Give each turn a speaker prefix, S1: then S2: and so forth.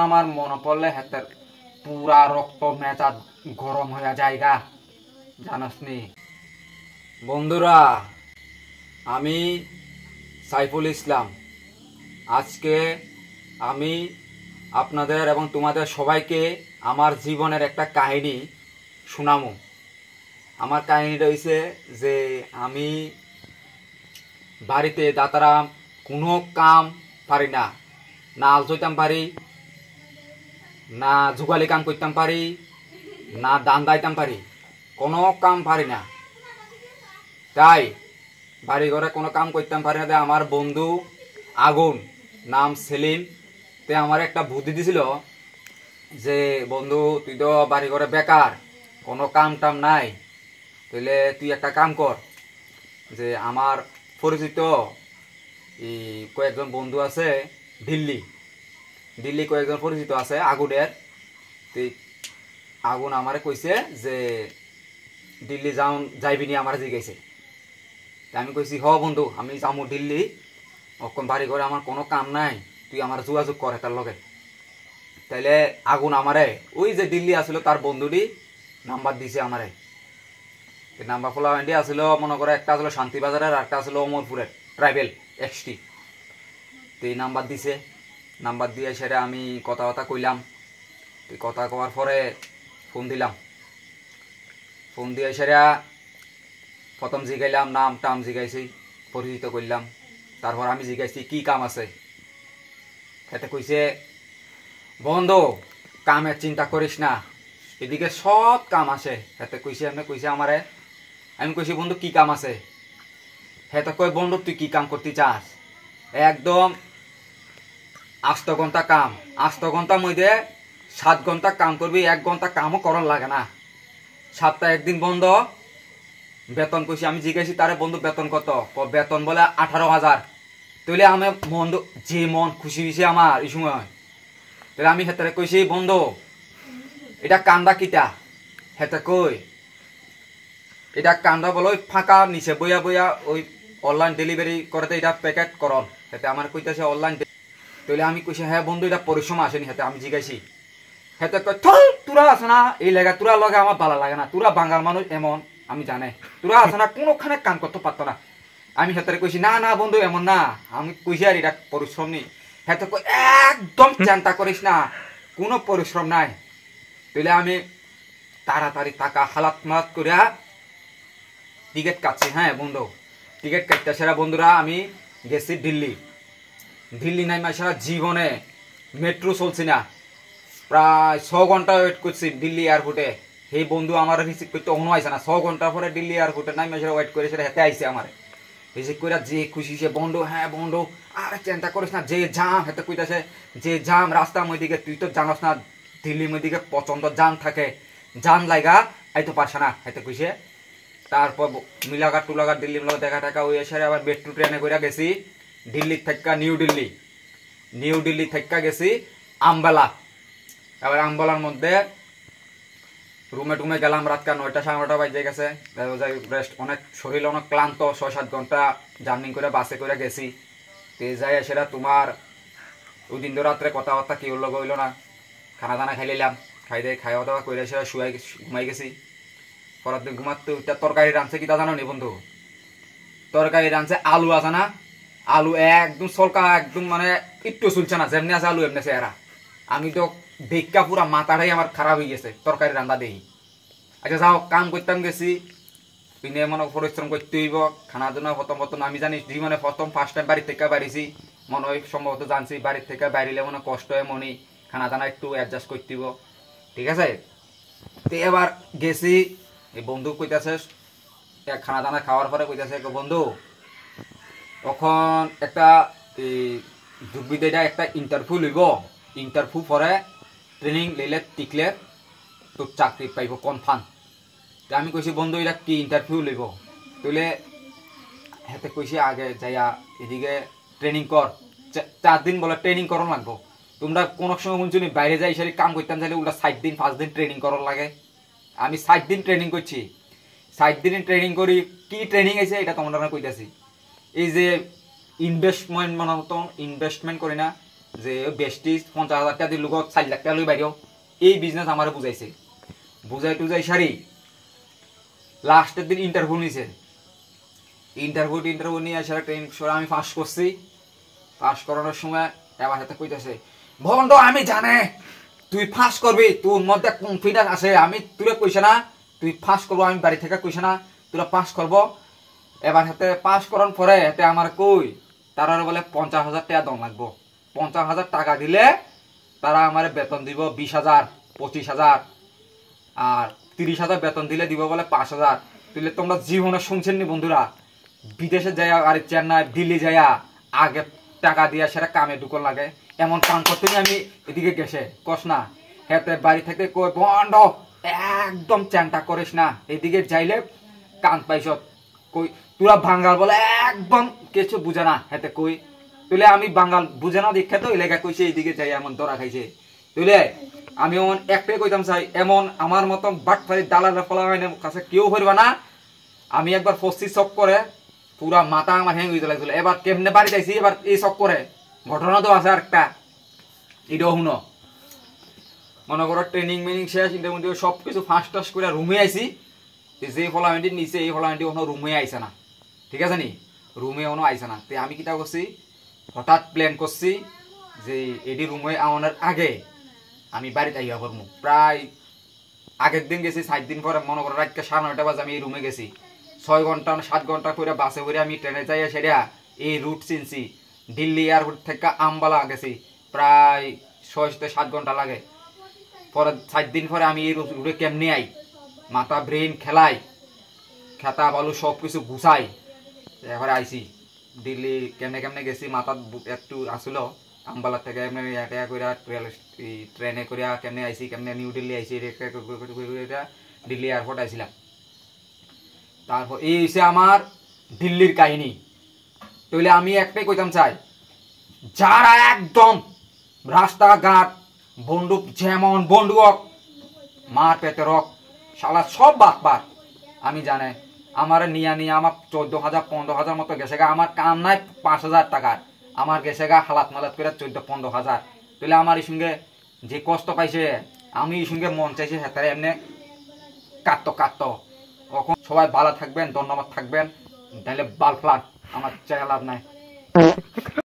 S1: আমার মনে পড়লে হাতের পুরা রক্ত মেজাজ গরম হয়ে যায়গা জানাস নি। বন্ধুরা, আমি সাইফুল ইসলাম। আজকে আমি আপনাদের এবং তোমাদের সবাইকে আমার জীবনের একটা কাহিনী শোনামু। আমার কাহিনীটা হইছে যে আমি বাড়িতে দাতারাম কোনো কাম পারি না, না আল চইতাম পারি, না যুগালি কাম করতাম পারি, না দান দাইতাম পারি, কোনো কাম পারি না। তাই বাড়ি ঘরে কোনো কাম করতাম পারি না। আমার বন্ধু আগুন নাম সেলিম তে আমার একটা বুদ্ধি দিছিল যে বন্ধু তুই তো বাড়ি ঘরে বেকার, কোনো কাম টাম নাই, তাহলে তুই একটা কাম কর, যে আমার পরিচিত এই কয়েকজন বন্ধু আছে দিল্লি কয়েকজন পরিচিত আছে আগুনের। আগুন আমারে কইছে যে দিল্লি যাইবিনি, আমার জিজ্ঞাসে। আমি কইছি হ বন্ধু আমি যাবো দিল্লি, অখন বাড়ি ঘরে আমার কোনো কাম নাই, তুই আমার যোগাযোগ করে তার লগে। তাইলে আগুন আমারে ওই যে দিল্লি আসলো তার বন্ধুটি নাম্বার দিছে আমারে। নাম্বার খোলা ভেন্ডি আসলো, মনে করে একটা আসলো শান্তিবাজারের আর একটা আসলো অমরপুরের ট্রাইবেল এক্সটি। তো এই নাম্বার দিছে, নাম্বার দিয়ে সেটা আমি কথা কইলাম। কথা কওয়ার পরে ফোন দিলাম, ফোন দিয়ে সেটা প্রথম জিগাইলাম, নাম টাম জিগাইছি, পরিচিত করলাম। তারপর আমি জিগাইছি কি কাম আছে। এতে কইছে বন্ধু কামের চিন্তা করিস না, এদিকে সব কাম আছে। এতে কইছে এমনি কইছে আমারে। আমি কইছি বন্ধু কি কাম আছে। হেতে কই বন্ধু তুই কি কাম করতে চাস? একদম 8 ঘন্টা কাম, 8 ঘন্টার মধ্যে 7 ঘন্টা কাম করবি, 1 ঘন্টা কামও করার লাগে না, সপ্তাহে একদিন বন্ধ। বেতন কইছি, আমি জিজ্ঞাসি তারে বন্ধু বেতন কত? বেতন বলে 18,000। তাহলে আমি বন্ধু যে মন খুশি হয়েছে আমার এই সময়। তাহলে আমি হেতারে কইছি বন্ধু এটা কান্দা কিটা? হেতে কই এটা কান্দা বলে ওই ফাঁকা নিচে বইয়া বইয়া ওই অনলাইন ডেলিভারি করতে এটা প্যাকেট করন। হেতে আমার কইতেছে অনলাইন। তাহলে আমি কইছি হ্যাঁ বন্ধু এটা পরিশ্রম আসেনি। হেতে আমি জিজ্ঞাসি, হেতে কই থল তোরা আছে না এই লেগা, তোরা লগে আমার ভালো লাগে না, তোরা বাঙাল মানুষ এমন আমি জানে, তোরা আছে না কোনোখানে কাম করতে পারতো না। আমি হেতারে কইছি না না বন্ধু এমন না, আমি কইছি আর এটা পরিশ্রম নেই। হেতে কই একদম চিন্তা করিস না, কোনো পরিশ্রম নাই। তাহলে আমি তাড়াতাড়ি টাকা হালাত মালাত করিয়া টিকিট কাটছি। হ্যাঁ বন্ধু টিকিট কাটতে সেরা বন্ধুরা আমি গেছি দিল্লি নাই সারা জীবনে মেট্রো চলছি না, প্রায় 6 ঘন্টা ওয়েট করছি দিল্লি এয়ারপোর্টে। সেই বন্ধু আমার রিসিভ করতে অন্য আইসে না, 6 ঘন্টা পরে দিল্লি এয়ারপোর্টে নাই সেটা ওয়েট করে সেটা হেতে আইসে আমার রিসিভ করে। যে খুশি সে বন্ধু, হ্যাঁ বন্ধু আর চিন্তা করিস না, যে জাম হেতে কইতাছে যে জাম রাস্তার মধ্যে তুই তো জানাস না দিল্লির মধ্যে প্রচন্ড জাম থাকে, জাম লাগা আইতো পারছে না হেতে কইছে। তারপর মিলাঘাট টুলাঘাট দিল্লি মিলাঘাট দেখা টাকা ওই এসে আবার মেট্রো ট্রেনে করে গেছি দিল্লি থেকে নিউ দিল্লি থেকে গেছি আম্বালা। এবার আম্বালার মধ্যে রুমে টুমে গেলাম, রাতটা 9টা 9:30 বাজে গেছে। রেস্ট অনেক শরীর অনেক ক্লান্ত, 6-7 ঘন্টা জার্নি করে বাসে করে গেছি। তো যাই সেটা তোমার ওই দিন তো রাত্রে কথাবার্তা কি হলো হইলো না, খানা দানা খাইলাম, খাওয়া দাওয়া করে সেটা ঘুমাই গেছি। পরের দিন ঘুমাতে ওইটা তরকারি রাঁধছে কিতা জানো নি বন্ধু? তরকারি রাঁধছে আলু আছে না, আলু একদম সলকা, একদম মানে একটু চলছে না, যেমনি আছে আলু এমনি আছে এরা। আমি তো দেখা পুরা মাথাটাই আমার খারাপ হয়ে গেছে তরকারি রান্না দেখি। আচ্ছা যাও কাম করতাম গেছি, পিনে মনে পরিশ্রম করতে হইব, খানা দানা প্রথম আমি জানি জীবনে প্রথম ফার্স্ট টাইম বাড়ির থেকে বাড়িছি, মনে হয় সম্ভবত জানছি বাড়ির থেকে বাইরে মনে কষ্ট হয়, মনে খানা দানা একটু অ্যাডজাস্ট করতে হইব, ঠিক আছে। তো এবার গেছি, এই বন্ধু কইতাছে খানা দানা খাওয়ার পরে কইতাছে বন্ধু তখন একটা দুর্বিদ্যা একটা ইন্টারভিউ লইব, ইন্টারভিউ পরে ট্রেনিং লইলে টিকলে তোর চাকরি পাইব কনফার্ম। আমি কইছি বন্ধু এটা কি ইন্টারভিউ লইব? তাহলে হেতে কইছি আগে যাইয়া এদিকে ট্রেনিং কর, 4 দিন বলে ট্রেনিং করন লাগবো। তোমরা কোনো সময় শুনছো বাইরে যাই সারি কাম করতাম চাইলে ওটা 7 দিন 5 দিন ট্রেনিং করার লাগে। আমি 7 দিন ট্রেনিং করছি, 7 দিন ট্রেনিং করি। কি ট্রেনিং আছে এটা তোমরা কইতাছি, এই যে ইনভেস্টমেন্ট মতো ইনভেস্টমেন্ট করি না, যে বেশটি 50,000 টাকা দিল 4 লাখ টাকা লই বাইরেও এই বিজনেস আমার বুঝাইছে বুঝাই টুজাই সারি লাস্টের দিন ইন্টারভিউ নিছে ইন্টারভিউ নিয়ে আসলে ট্রেনিং আমি পাস করছি পাস করানোর সময় এবার হাতে কইতেছে ভবন আমি জানে তুই পাস করবি তোর মধ্যে কনফিডেন্স আছে আমি তোরে কইছে না তুই পাস করবো আমি বাড়ি থেকে কইছে না তোরা পাস করব এবার হাতে পাস করার পরে হাতে আমার কই তারা বলে 50,000 টাকা দম লাগবো 50,000 টাকা দিলে তারা আমার বেতন দিব 20,000 25,000 আর 30,000 বেতন দিলে দিব বলে 5,000 তাহলে তোমরা জীবনে শুনছেন নি বন্ধুরা বিদেশে যাইয়া আর চেন্নাই দিল্লি যাইয়া আগে টাকা দিয়া সেটা কামে ঢুকন লাগে এমন কাম করতে আমি এদিকে গেছে কস না হেতে বাড়ি থেকে কই বন্ধ একদম চ্যাংটা করিস না এদিকে যাইলে কান পাইছ কই তোরা বাঙ্গাল বলে একদম কিছু বুঝে না হেতে কই তুলে আমি বাঙ্গাল বুঝে না দেখে তো এলাকা কইছে এইদিকে যাই এমন ধরা খাইছে তুলে আমি এমন একটাই কইতাম চাই এমন আমার মতন বাটফারি দালালের ফলা হয় না কাছে কেউ হইবা না আমি একবার ফসি চক করে পুরা মাথা আমার হ্যাং হইতে লাগছিল এবার কেমনে বাড়ি যাইছি এবার এই চক করে ঘটনা তো আছে আরেকটা এটাও শুনো মনে করো ট্রেনিং মেনিং শেষ ইন্টারভিউ সব কিছু ফার্স্ট টাস করে রুমে আইছি যে ফলামেন্টি নিচে এই ফলামেন্টি কোনো রুমে আইছে না ঠিক আছে নি রুমে কোনো আইছে না তো আমি কিটা করছি হঠাৎ প্ল্যান করছি যে এডি রুমে আনার আগে আমি বাড়িতে আইয়া করবো প্রায় আগের দিন গেছি 7 দিন পরে মনে করো রাত 9:30 বাজে আমি এই রুমে গেছি 6 ঘন্টা 7 ঘন্টা করে বাসে করে আমি ট্রেনে যাইয়া সেরা এই রুট চিনছি দিল্লি এয়ারপোর্ট থেকে আম্বালা গেছি প্রায় 6 থেকে 7 ঘন্টা লাগে পরে 7 দিন পরে আমি এই রুটে কেমনে আই মাথা ব্রেন খেলাই খেতা বালু সব কিছু গুছাই এবারে আইছি দিল্লি কেমনে কেমনে গেছি মাথা একটু আসলো আম্বালা থেকে এমনি এটা কইরা ট্রেনে করিয়া কেমনে আইছি কেমনে নিউ দিল্লি আইছি দিল্লি এয়ারপোর্ট আইছিলাম তারপর এই হইছে আমার দিল্লির কাহিনী তাহলে আমি একটাই কইতাম চাই যারা একদম রাস্তাঘাট বন্দুক যেমন বন্দুক মার পেতে রক শালা সব বাটপার আমি জানে আমার নিয়া নিয়ে আমার 14,000 15,000 মতো গেছে গা আমার কাম নাই 5,000 টাকার আমার গেছে গা হালাত মালাত করে 14-15,000 তাহলে আমার এই সঙ্গে যে কষ্ট পাইছে আমি এই সঙ্গে মন চাইছে হেতারে এমনি কাটতো এখন সবাই ভালো থাকবেন ধন্যবাদ থাকবেন তাহলে বাল ফ্লাট আমার চাই লাভ নাই